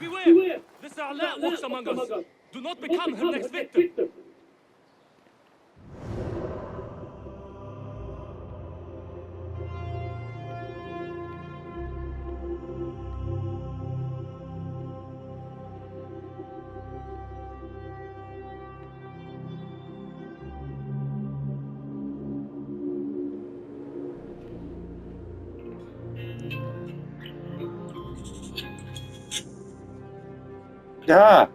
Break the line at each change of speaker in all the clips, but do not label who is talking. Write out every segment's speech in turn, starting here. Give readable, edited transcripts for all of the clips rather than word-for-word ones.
Beware! This Arla walks among us. Do not become her next victim.
Да.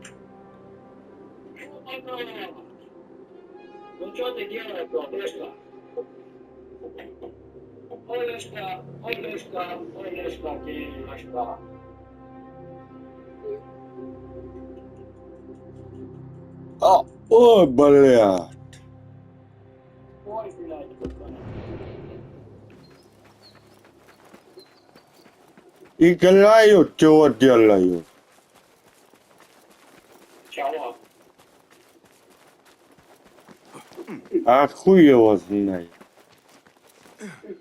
Ну что ты делаешь, Олежка? Олежка, Олежка, Олежка, Кирюшка.
Ой, бля.
Ой, блядь.
Играют, чего делают?
Чего?
А хуй его знает.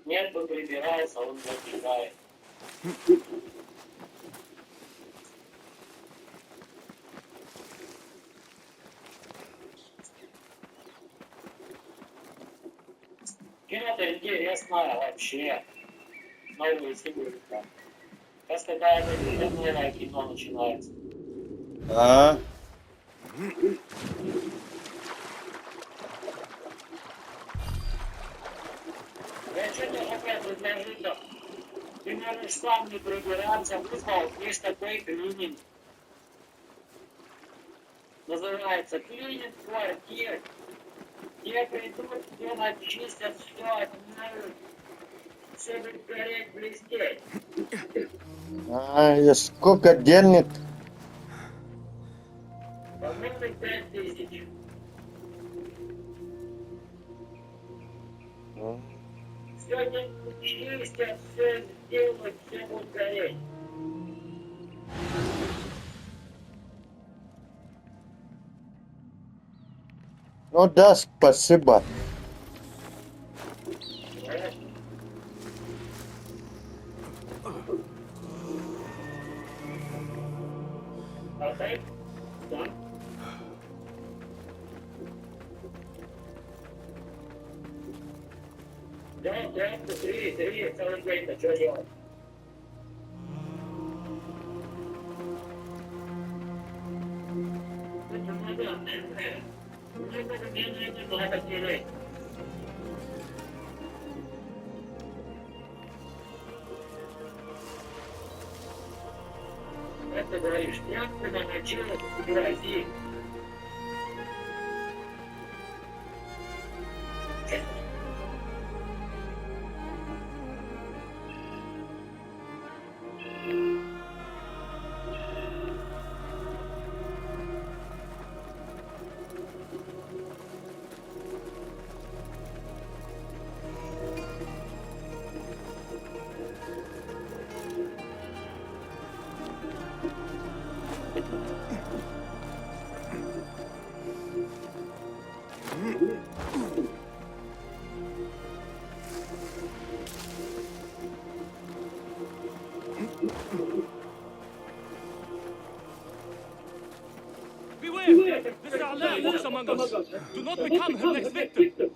Нет, он прибирается, он забегает. Кино-то интересное вообще. Новые фигуры. Сейчас какая-то новое кино начинается.
А?
Я что-то хотел предложить, да? Ты можешь сам не прибираться, вызвал, есть такой клининг. Называется клининг квартир. Где придут, где начистят, все отмоют. Все будет гореть, блестеть.
А, сколько денег?
По-моему, 5000. Все не чистят, все сделают, все будет гореть.
Ну да, спасибо.
Окей? Да. Да, три, целый день-то, что делать? Не благодари. Как ты говоришь, тряпку на начало грози.
Beware! The Sarlat walks among us. Do not become her next victim.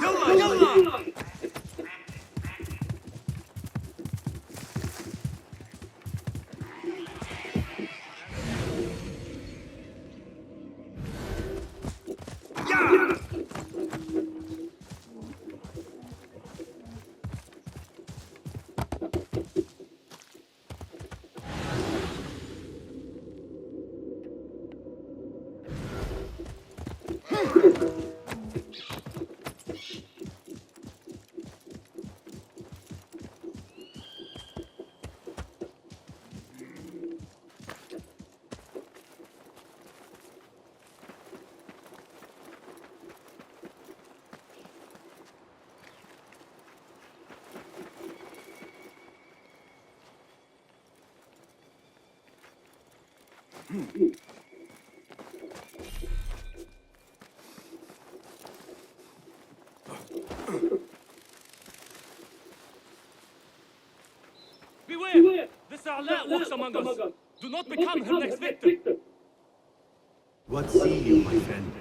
يلا يلا. Beware! This A'la walks among us. Do not become her next victim.
What see you, my friend?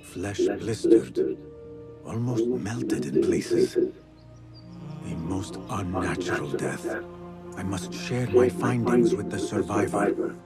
Flesh blistered, almost melted in places. A most unnatural death. I must share my findings with the survivor.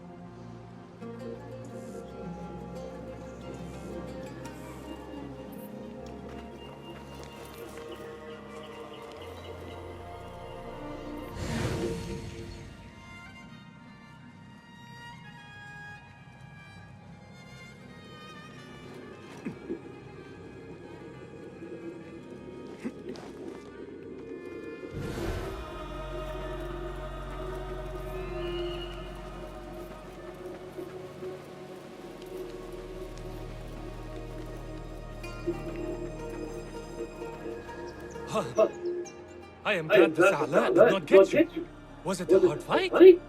I am glad this A'la did not get you. Was it a hard fight?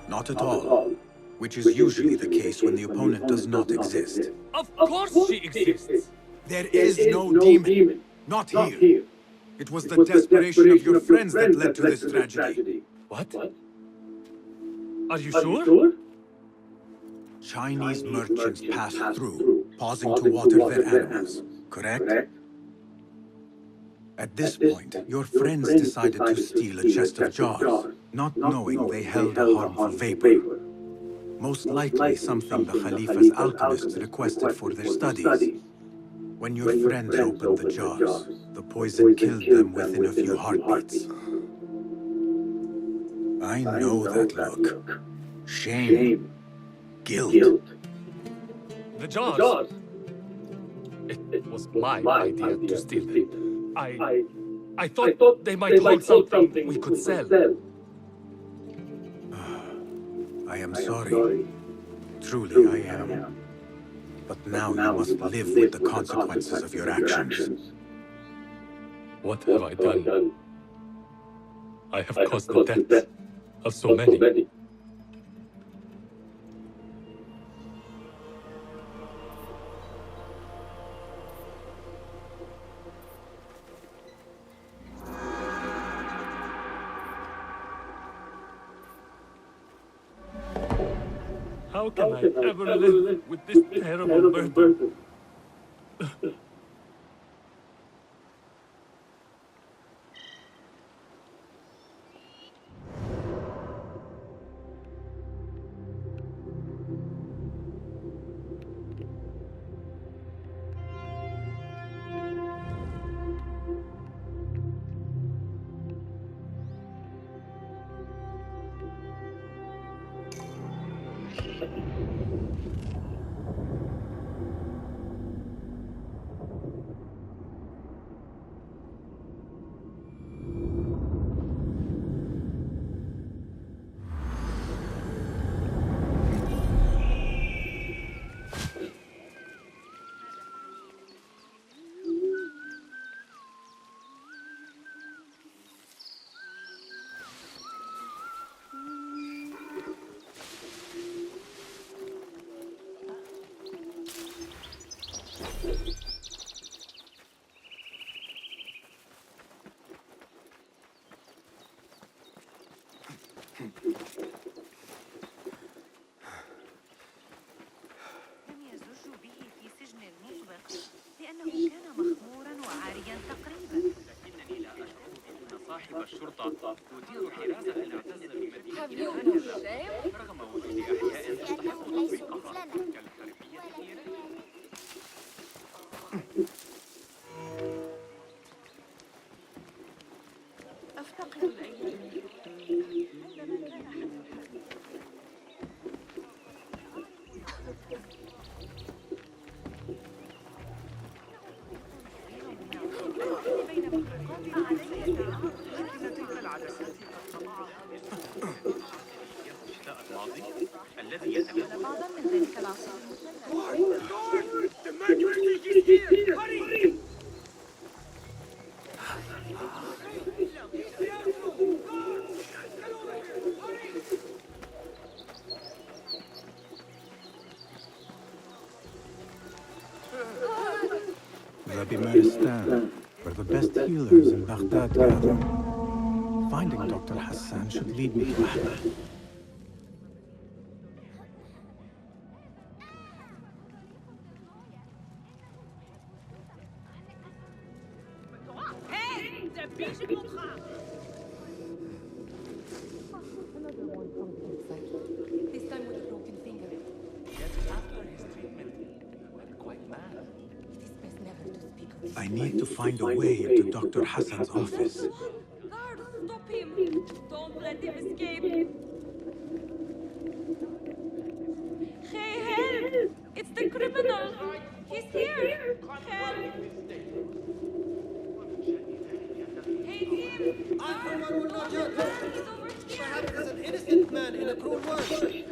Not at all. Which is usually the case when the opponent does not exist.
Of course she exists.
There is no demon. Not here. It was the desperation of your friends that led to this tragedy.
What? Are you sure?
Chinese merchants passed through, pausing to water their animals, correct? At this point, your friends decided to steal a chest of jars, not knowing they held a harmful vapor. Most likely something the Khalifa's alchemists requested for their studies. When your friends opened the jars, the poison killed them within a few heartbeats. I know that look. Shame. Guilt.
The jars. It was my idea to steal them. I thought they might hold something we could sell.
I am sorry. Truly, I am. But now you must live with the consequences of your actions.
What have I done? I have caused the death of so many. How can I ever live with this terrible burden?
لم يزج به في سجن المسبق لأنه كان مخمورا وعاريا تقريبا.
لكنني لا أشعر بأن صاحب الشرطة يدير حراسة الاعتز بمدينتنا رغم وجود أحياء تستحق تطبيقها كالحربية الإيرانية.
أفتقد الأيام عندما كان
الشتاء الماضي الذي يتكلم
بعضا من ذلك العصر.
The Bimaristan, where the best healers in Baghdad gather. Finding Dr. Hassan should lead me to Ahmed.
This time with a broken finger.
Yet after his treatment, he went quite mad.
It is best never to speak of this.
I need to find a way into Dr. Hassan's office.
Guard, stop him! Don't let him escape! Hey, help! It's the criminal! He's here! Help! Hey, team!
I'm from Arun
He's over here!
Perhaps as an innocent man in a cruel world.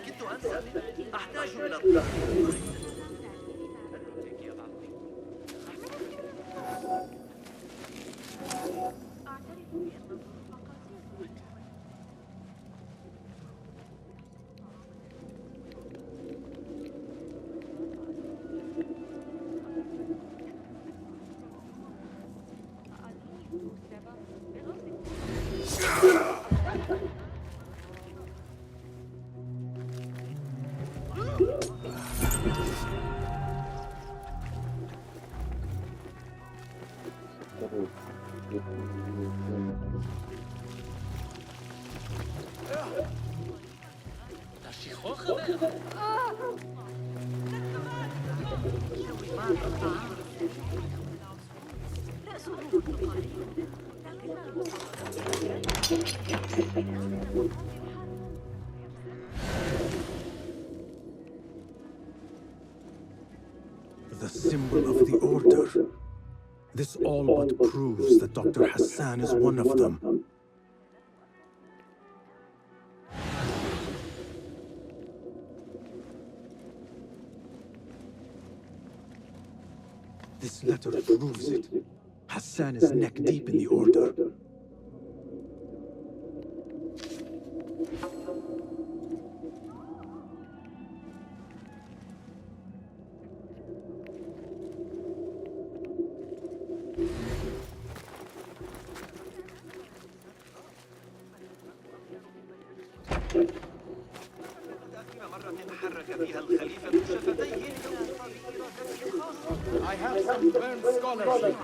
كنت أنسى. أحتاج إلى الطعام.
The symbol of the Order. This all but proves that Dr. Hassan is one of them. This letter proves it. Hassan is neck deep in the Order.
I have some Bern scholarship.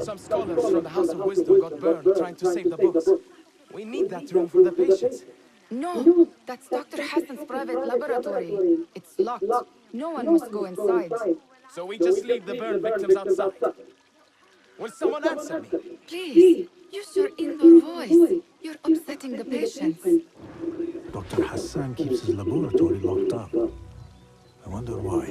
Some scholars from the House of Wisdom got burned trying to save the books. We need that room for the patients.
No, that's Dr. Hassan's private laboratory. It's locked. No one must go inside.
So we just leave the burn victims outside. Will someone answer me?
Please, use your inner voice. You're upsetting the patients.
Dr. Hassan keeps his laboratory locked up. I wonder why.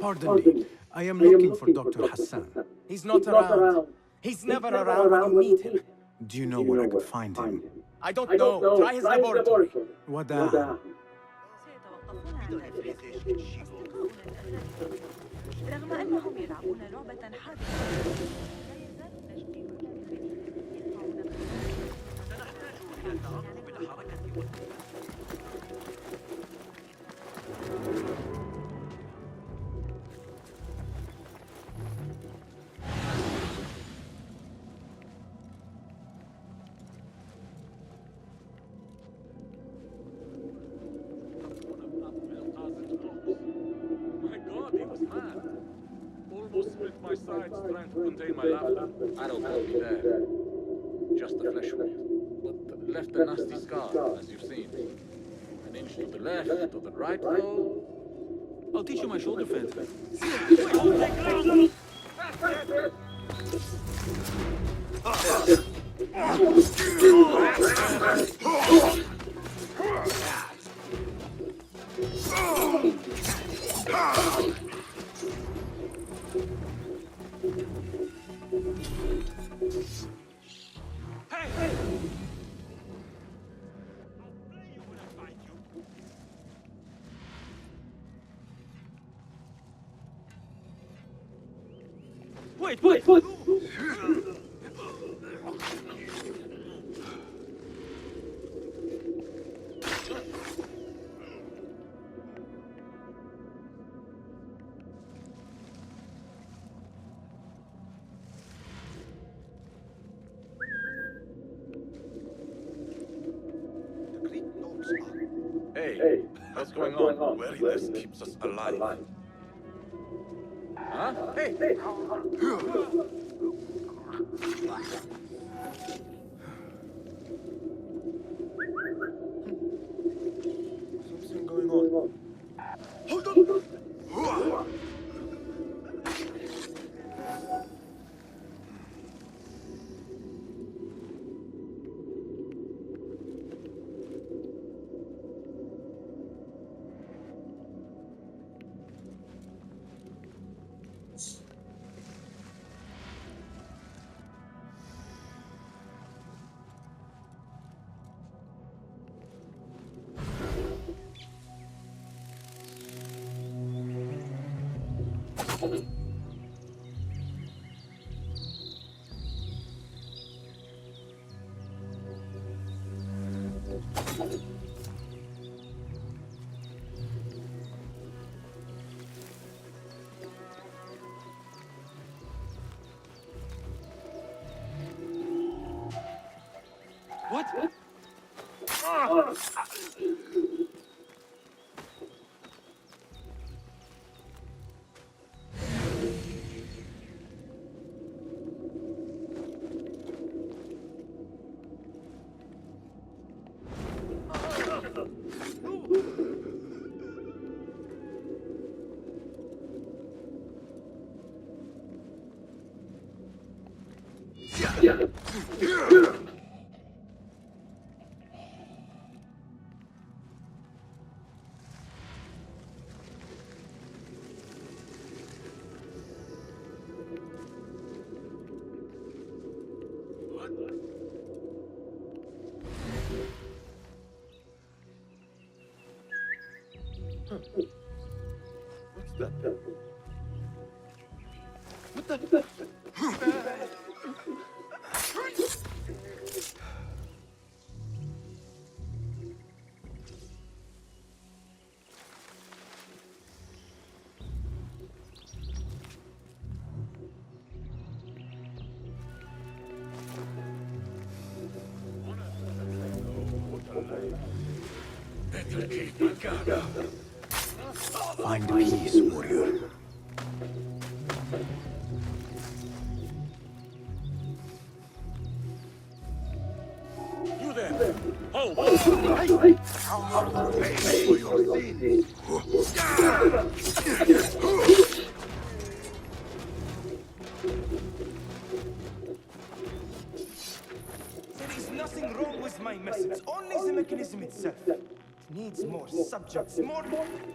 Pardon me. I am looking for Dr. Hassan.
He's not around. He's never around when you need him.
Do you know where I could find him?
I don't know. Try his laboratory.
Wada.
رغم أنهم يلعبون لعبة حادة لا يزال تشكيل
My God, he was mad. Almost split my sides trying to contain my laughter.
Arrow caught me there. Just a flesh wound. But left a nasty scar, as you've seen. An inch to the left, to the right, though.
I'll teach you my shoulder feint.
Wait!
Hey, what's going on?
Wariness keeps us alive.
Huh? Hey!
Something going on. Hold on!
What?
What's that? What the?
Better keep my guard up.
Find peace, warrior.
You there! Hold!
There is nothing wrong with my message, only the mechanism itself. It needs more subjects, more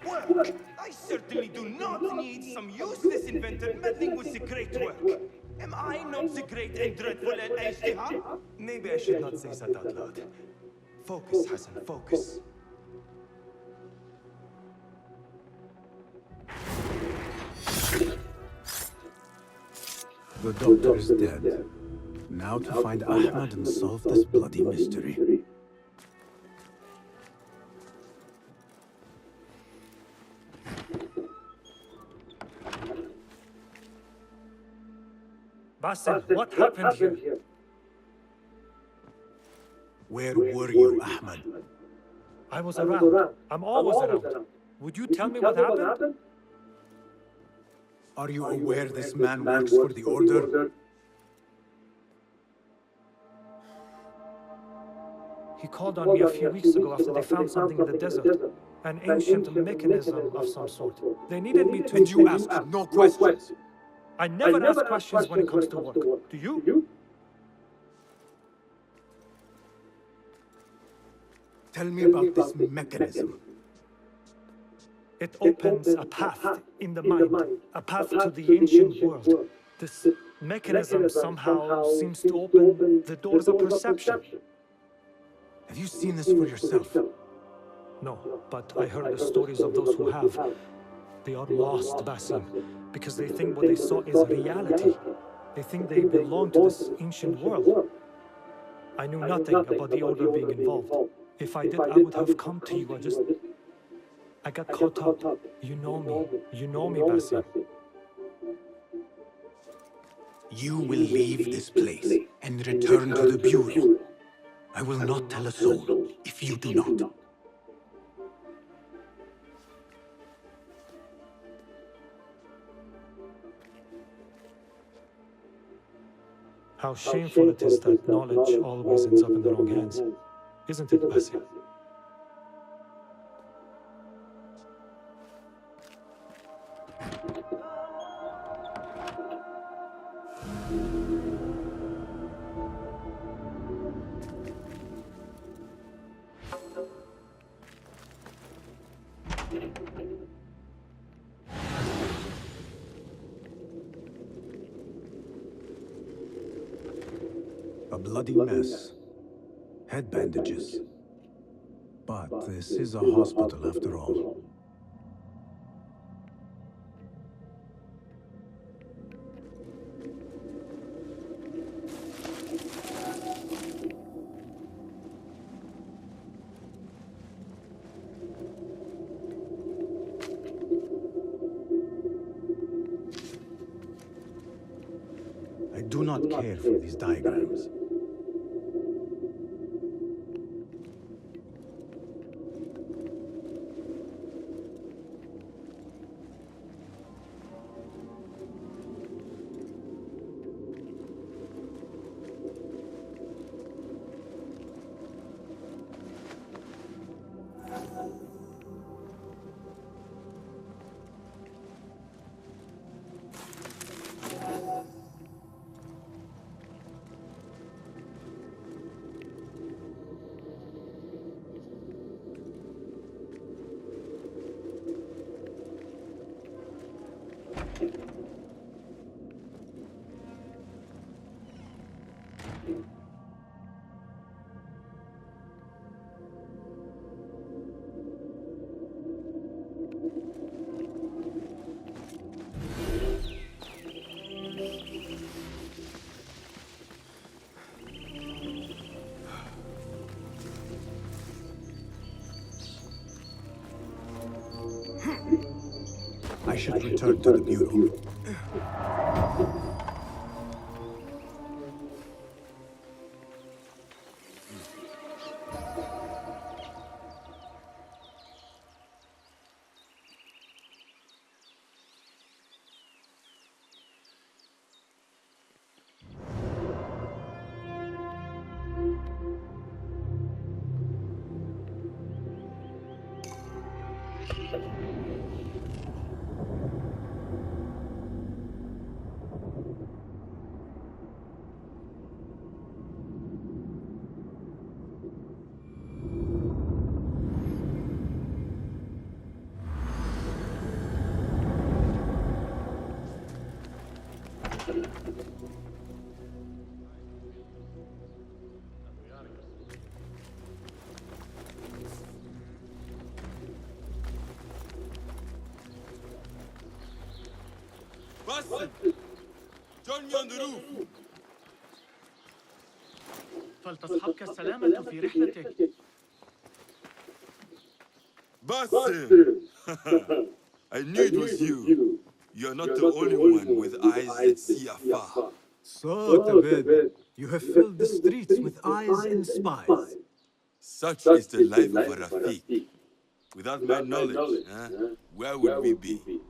work. I certainly do not need some useless inventor meddling with the great work. Am I not the great and dreadful Al-Ijtihad? Maybe I should not say that out loud. Focus, Hassan, focus.
The doctor is dead. Now to find Ahmad and solve this bloody mystery.
Basim, what happened here?
Where were you, Ahmad?
I was around. I'm always around. Would you tell me what happened?
Are you aware this man works for the Order?
He called on me a few weeks ago after they found something in the desert. An ancient mechanism of some sort. They needed me to...
And you asked no questions?
I never ask questions when it comes to work. Do you?
Tell me about this mechanism.
It opens a path in the mind, a path to the ancient world. This mechanism somehow seems to open the doors of perception.
Have you seen this for yourself?
No, but I heard the stories of those who have. They are lost, Basim, because they think what they saw is reality. They think they belong to this ancient world. I knew nothing about the Order being involved. If I did, I would have come to you. I got caught up. You know me, Basim.
You will leave this place and return to the Bureau. I will not tell a soul if you do not.
How shameful it is that knowledge always ends up in the wrong hands. Isn't it, Basim?
A bloody mess. Head bandages. But this is a hospital after all. I do not care for these diagrams. I should return to the Bureau.
Basim! Join me on the roof!
فلتصحبك السلامة في رحلتك.
Basim! I knew it was you. You're not the only one with eyes that see afar.
So, Tabed, you have filled the streets with eyes and spies.
Such is the life of a Rafiq. Without my knowledge, where would we be?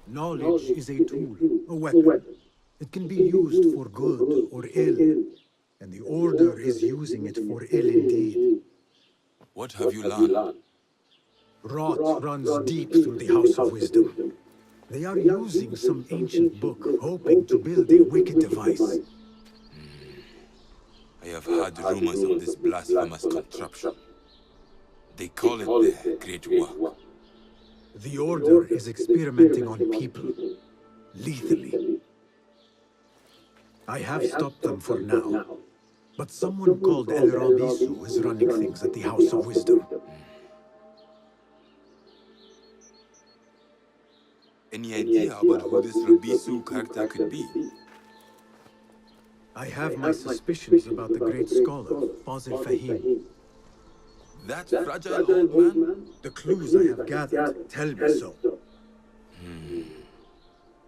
Knowledge is a tool, a weapon. It can be used for good or ill, and the Order is using it for ill indeed.
What have you learned?
Rot runs deep through the House of Wisdom. They are using some ancient book, hoping to build a wicked device.
I have heard rumors of this blasphemous contraption. They call it the Great Work.
The Order is experimenting on people, lethally. I have stopped them for now, but someone called El Rabisu is running things at the House of Wisdom.
Any idea about who this Rabisu character could be?
I have my suspicions about the great scholar, Fazil Fahim.
That fragile old man?
The clues I have gathered tell me so.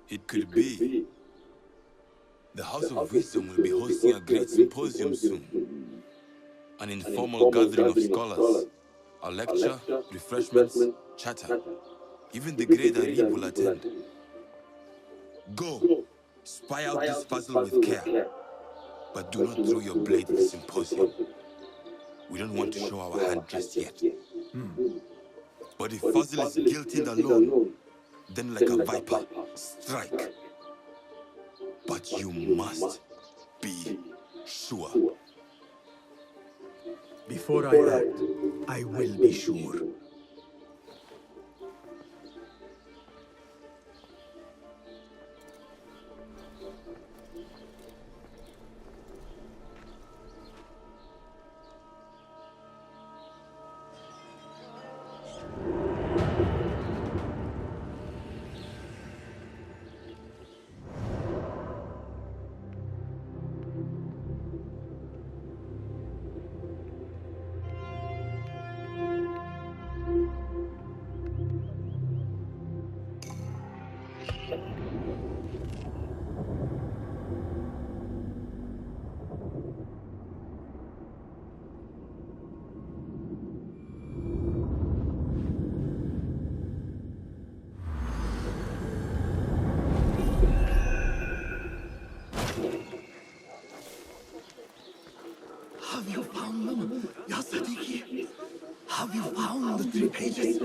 It could be. The House of Wisdom will be hosting a great symposium soon. An informal gathering of scholars. A lecture, refreshments, chatter. Even the great Arib will attend. Go, spy out this puzzle with care. But do not throw your blade at the symposium. We don't want to show our hand just yet. But if Fazil is guilty and alone, then like a viper, strike. But you must be sure.
Before I act, I will be sure.
Have you found them, Ya Sadiqi? Have you found the 3 pages?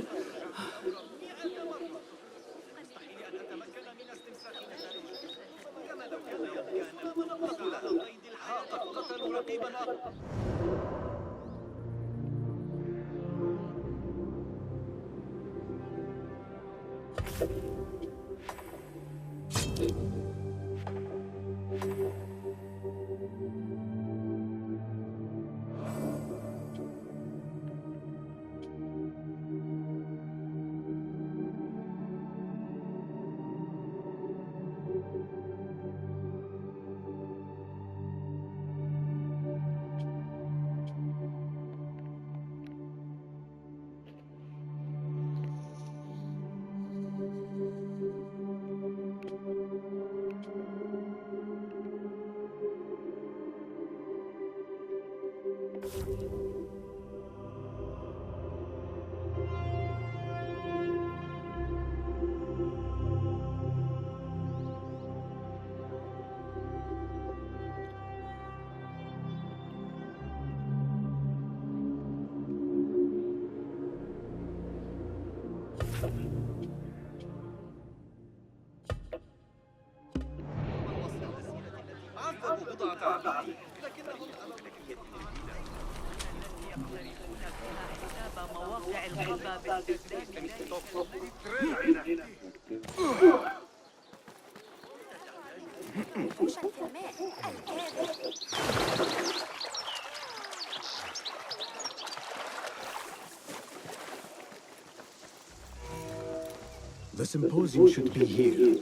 The symposium should be here.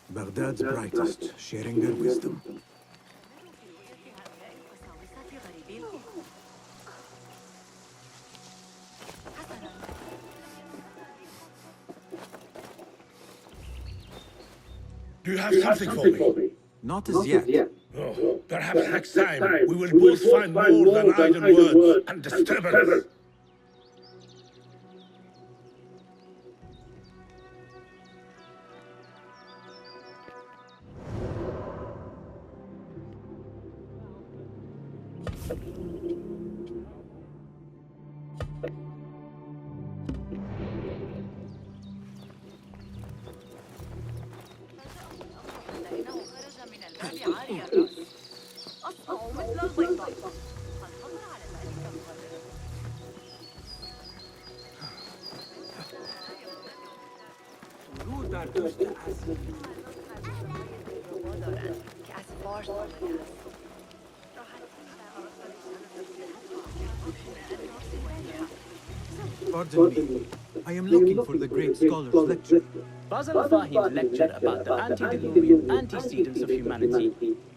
Baghdad's brightest, sharing their wisdom.
Do you have something for me?
Not as yet.
Oh, perhaps next time we will both find more than idle words and disturbance.
أي الرأس أصبح مثل البيضة. هل خطر على بالك القدر؟
ورود در دوست عزیز.
Pardon me. I am looking for the great scholar's lecture.
Basil Fahim's lecture about the antediluvian antecedents of humanity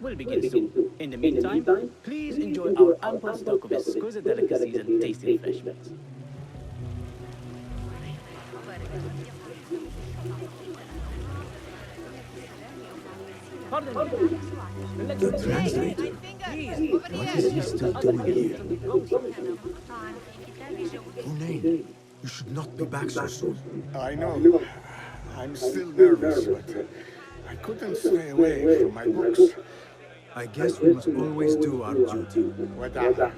will begin soon. In the meantime, please enjoy our ample stock of exquisite delicacies and tasty refreshments. Pardon me. The lecture is
Translator.
Please,
What is he still doing here? Hunain, you should not be back so soon.
I know. I'm still nervous, but I couldn't stay away from my books.
I guess we must always do our duty.
وداع.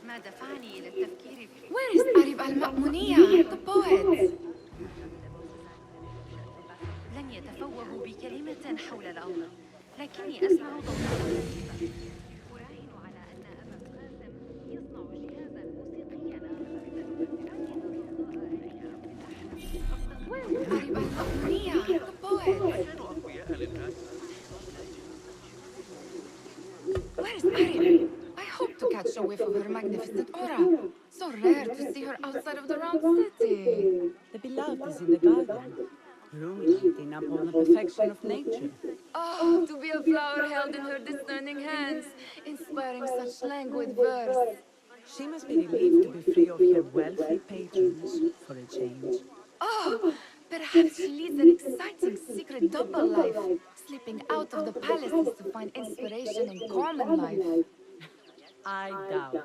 ما دفعني إلى التفكير في
Where is Arib al-Ma'muniyah, the poet?
لن يتفوهوا بكلمة حول الأمر، لكني أسمع ضوء أراهن على أن أبا القاسم يصنع جهازا موسيقيا
Where is Arib al-Ma'muniyah, the poet? Where is Arib? I hope to catch a whiff of her magnificent aura. So rare to see her outside of the round city.
The beloved is in the garden, ruminating upon the perfection of nature.
Oh, to be a flower held in her discerning hands, inspiring such languid verse.
She must be relieved to be free of her wealthy patrons for a change.
Oh, perhaps she leads an exciting secret double life, slipping out of the palaces to find inspiration in common life.
I doubt it.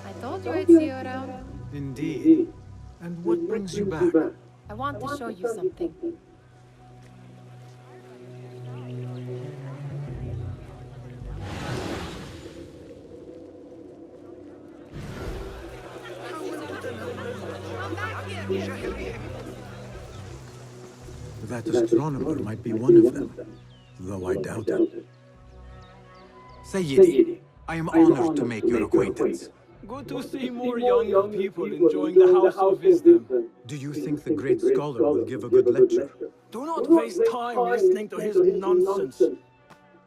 I told you I'd see you around.
Indeed. And what brings you back?
I want to show you something.
That astronomer might be one of them, though I doubt it. Sayyidi, I am honored to make your acquaintance.
Good to see more young people enjoying the House of Wisdom.
Do you think the great scholar will give a good lecture?
Do not waste time listening to his nonsense.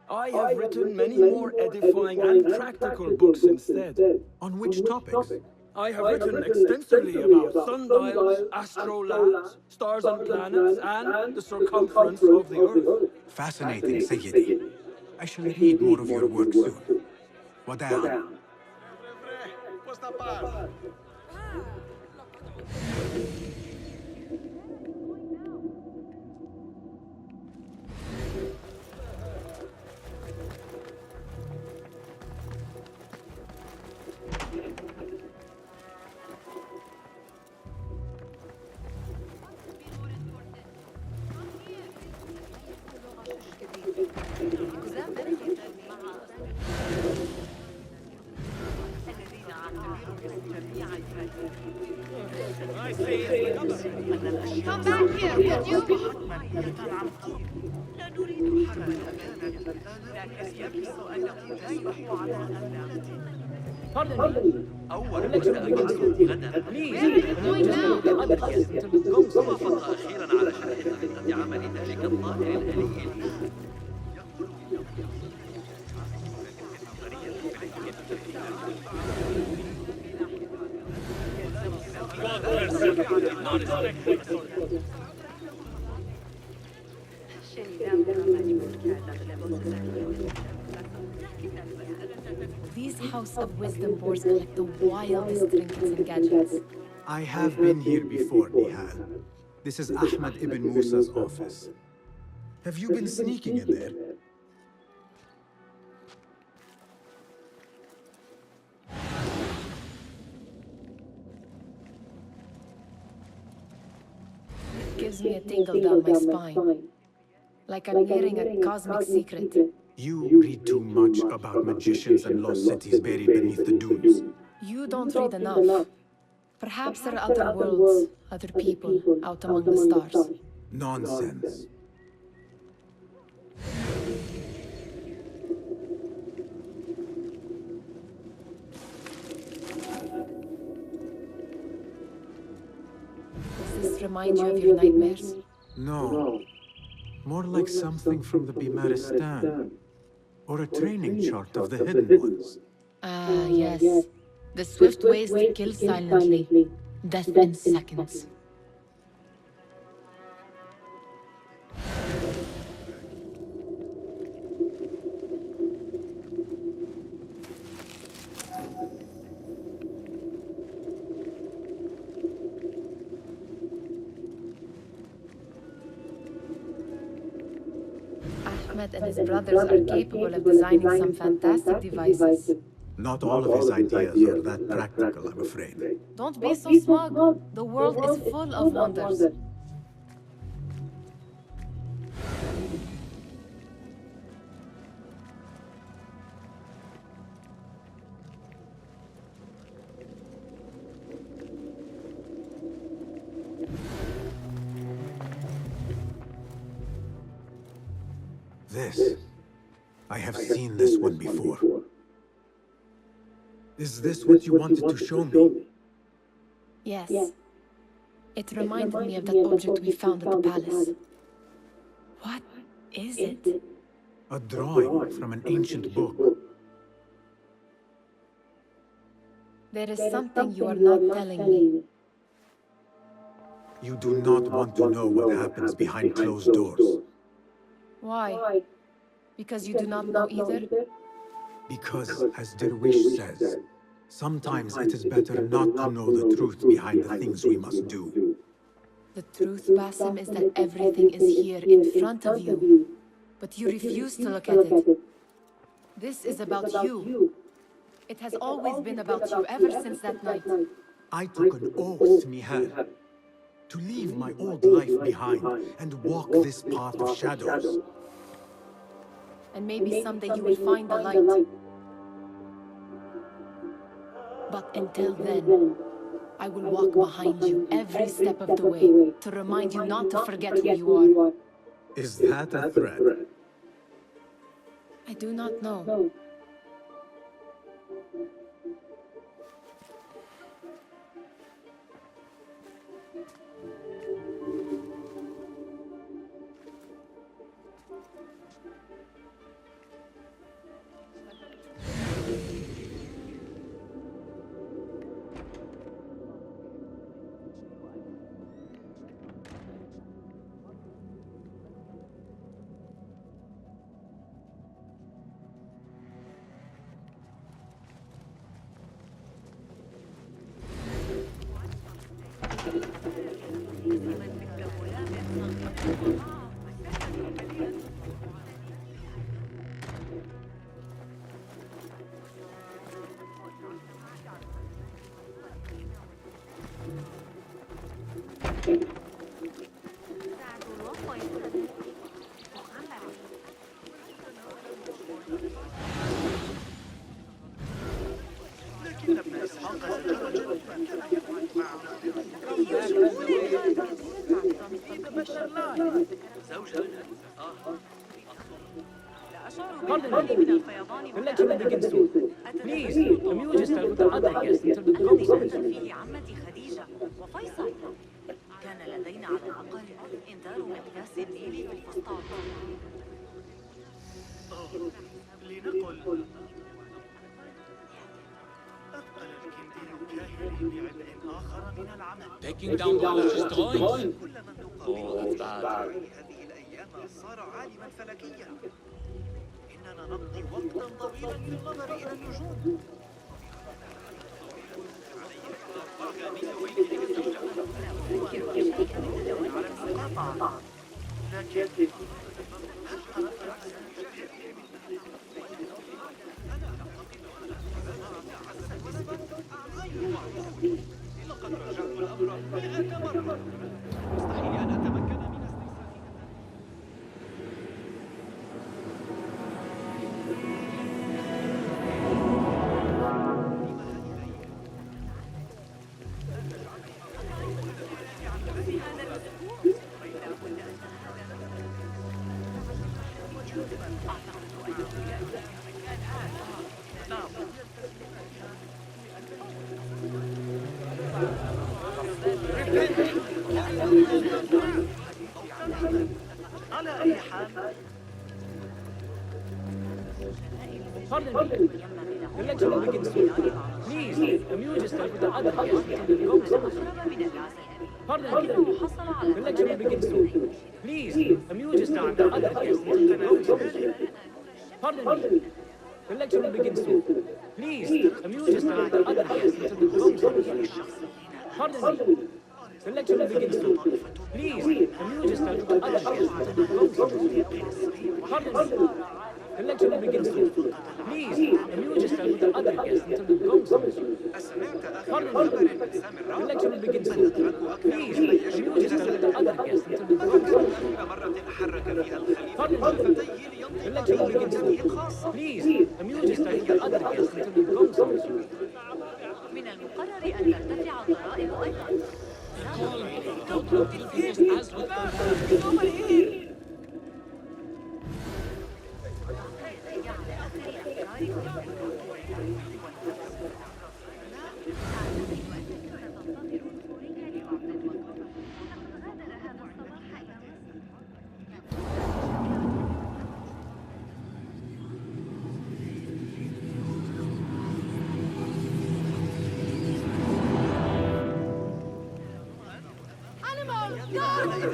I have written many more edifying and practical books instead.
On which topics?
I have written extensively about sundials, astrolabes, stars and planets, and the circumference of the Earth.
Fascinating, Sayyidi. I shall read more of your work soon. Wada'.
Come back here, would you?
لا نريد حربا لكن يبدو أنه لا يحب على
Pardon me. أول lecture against غدا. Please.
وافق أخيرا على شرح طريقة عمل ذلك الظاهر الآلي.
These House of Wisdom boards collect the wildest trinkets and gadgets.
I have been here before, Nihal. This is Ahmed ibn Musa's office. Have you been sneaking in there?
It gives me a tingle down my spine. Like I'm hearing a cosmic secret.
You read too much about magicians and lost cities buried beneath the dunes.
You don't read enough. Perhaps there are other worlds, other people out among the stars.
Nonsense.
Does this remind you of your nightmares?
No. More like something from the Bimaristan. Or a training chart of the Hidden Ones.
Ah, yes. The swift ways to kill silently. Death in seconds. Ahmed and his brothers are capable of designing some fantastic devices.
Not all of his ideas are that practical, I'm afraid.
Don't be so smug. The world is full of wonders.
This. I have seen this one before. Is this what you wanted to show me?
Yes. It reminded me of that object we found at the palace. What is it?
A drawing from an ancient book.
There is something you are not telling me.
You do not want to know what happens behind closed doors.
Why? Because you do not know either?
Because, as Derwish says, sometimes it is better not to know the truth behind the things we must do.
The truth, Basim, is that everything is here in front of you. But you refuse to look at it. This is about you. It has always been about you ever since that night.
I took an oath, Nihal, to leave my old life behind and walk this path of shadows.
And maybe someday you will find the light. But until then, I will walk behind you every step of the way to remind you not to forget who you are.
Is that a threat?
I do not know.
Pardon me. We'll let you in again soon. Please, amuse yourself with the other guests until the concert.
في عمتي خديجة وفيصل. كان لدينا على الأقل إنذار مقياس النيل في الفسطاط.
لنقل أثقل الكندي كاهلي بعبء آخر من العمل.
Taking down the latest drawings?
كل من نقابله في هذه الأيام صار عالما
عالما فلكيا. إننا نقضي وقتا طويلا في النظر إلى النجوم. لكن لقد رجعت الأمر 100 مرة. مستحيل أن أتمكن من على أي حال
Pardon me. The lecture will begin soon. Please, amuse yourself with the other guests until the gong sounds. Pardon me. The lecture will begin soon. Please, amuse yourself with the other guests until the gong sounds. Pardon me. The lecture will begin soon. Please, amuse yourself with the other guests until the gong sounds. Pardon me. The lecture will begin soon. Please, amuse yourself with the other guests until the gong sounds. Pardon me. The lecture will begin soon. Please, amuse yourself with the other guests until the gong sounds. Pardon me. The lecture will begin soon. Please, amuse yourself with the other guests until the gong sounds. Pardon me. The lecture will begin soon. Please, amuse yourself with the other guests until the gong sounds.
من المقرر أن ترتفع الضرائب أيضا.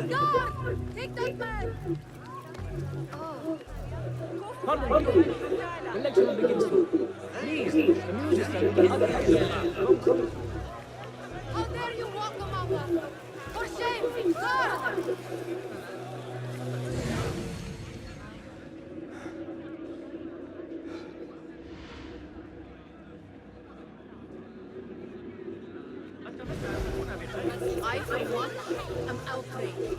Guard! Take that man!
Pardon me. The lecture will begin soon. Please, amuse yourself with the other guests.
How dare you walk among us? For shame! Guard! I, for one, am outraged.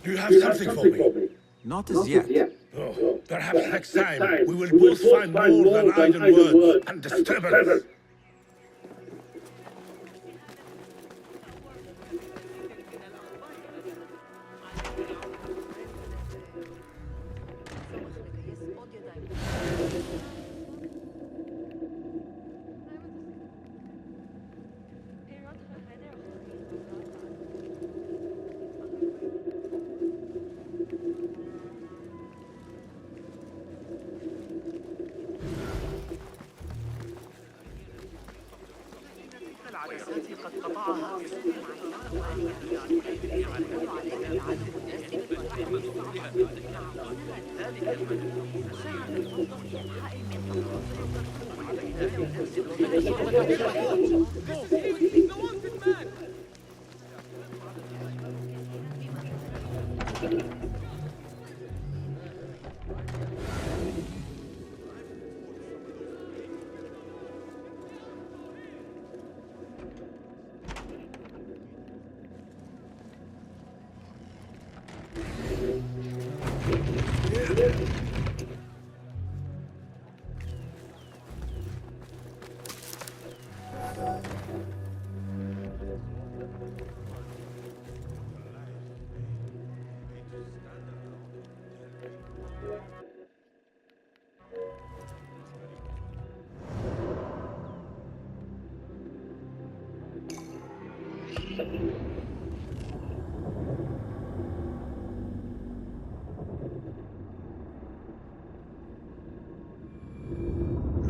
Do you have something for me?
Not as yet.
Oh, perhaps next time we will both find more than idle words and disturbance.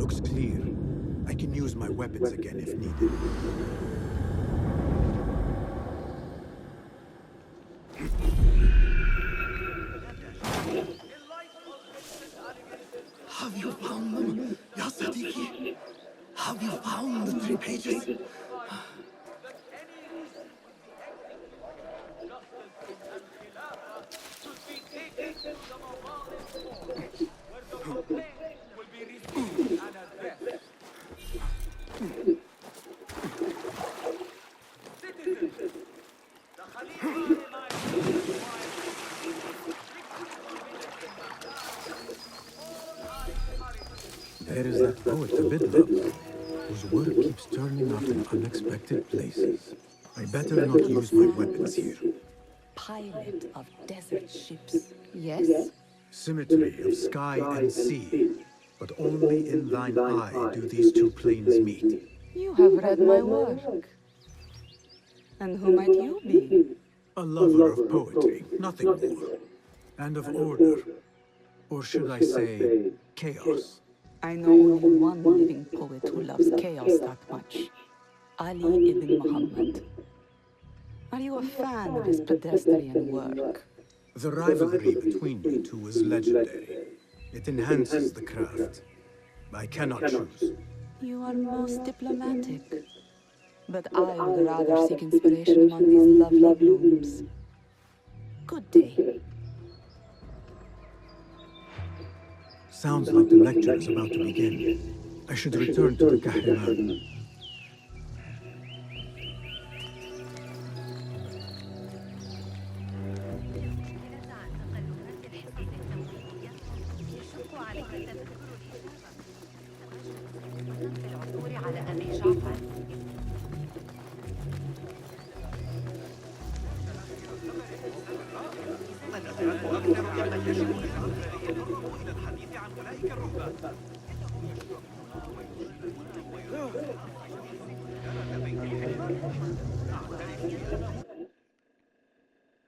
Looks clear. I can use my weapons again if needed.
Have you found them, Ya Sadiqi? Have you found the 3 pages?
There is that poet, Abidlab, whose work keeps turning up in unexpected places. I better not use my weapons here.
Pilot of desert ships.
Yes?
Symmetry of sky and sea, but only in thine eye do these two planes meet.
You have read my work. And who might you be?
A lover of poetry, nothing more. And of order. Or should I say, chaos.
I know only one living poet who loves chaos that much. Ali ibn Muhammad. Are you a fan of his pedestrian work?
The rivalry between you two is legendary. It enhances the craft. I cannot choose.
You are most diplomatic. But I would rather seek inspiration among these lovely blooms. Good day.
Sounds like the lecture is about to begin. I should return to the Kahraman.
أكثر مما يجب أن يتطرقوا إلى الحديث عن أولئك الرهبان.